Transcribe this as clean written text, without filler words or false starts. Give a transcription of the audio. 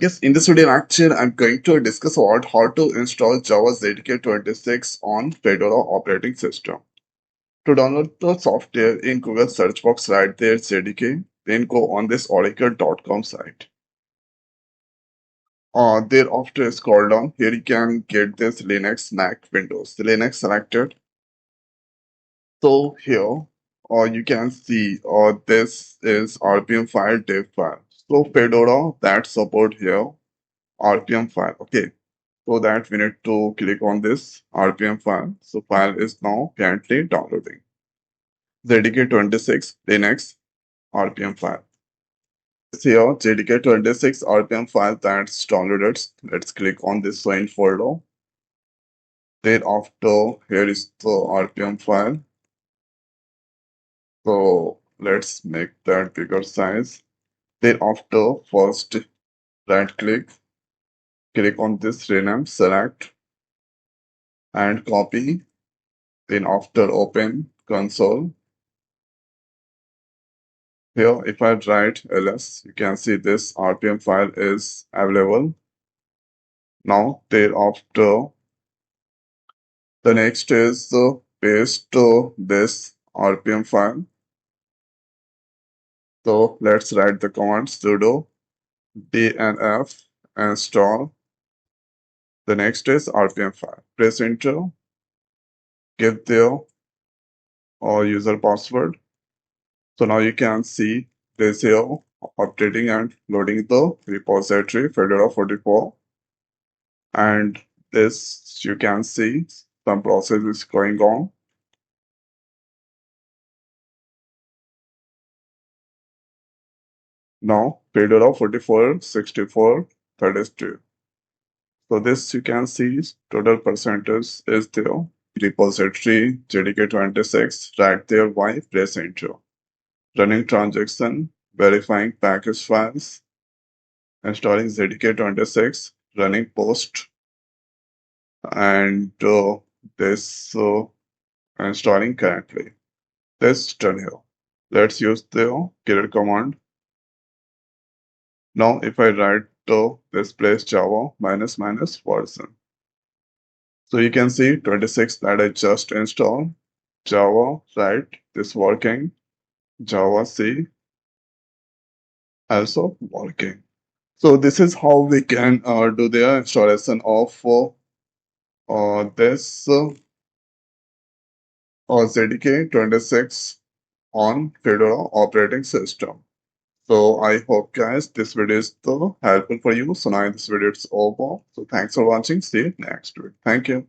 Yes, in this video lecture, I'm going to discuss about how to install Java JDK 26 on Fedora operating system. To download the software in Google search box, write there JDK, then go on this oracle.com site. Thereafter, scroll down. Here you can get this Linux, Mac, Windows. The Linux selected. So here, you can see this is RPM file, div file. So Fedora that support here RPM file. Okay. For that, we need to click on this RPM file. So file is now currently downloading. JDK26 Linux RPM file. It's here JDK26 RPM file that's downloaded. Let's click on this main folder. Thereafter, here is the RPM file. So let's make that bigger size. Thereafter, first right click on this rename, select and copy. Then after open console. Here, if I write ls, you can see this RPM file is available. Now, thereafter, the next is paste this RPM file. So let's write the command sudo dnf install. The next is RPM file. Press enter, give their user password. So now you can see this here updating and loading the repository Fedora 44. And this you can see some process is going on. Now Fedora 44 64 32. So this you can see total percentage is there. Repository JDK 26 right there. Why press enter. Running transaction, verifying package files, installing JDK 26, running post, and this installing currently. This done here. Let's use the clear command. Now, if I write this place Java minus minus version. So you can see 26 that I just installed. Java, right? This working. Java C also working. So this is how we can do the installation of this ZDK 26 on Fedora operating system. So I hope guys this video is helpful for you. So now this video is over. So thanks for watching. See you next week. Thank you.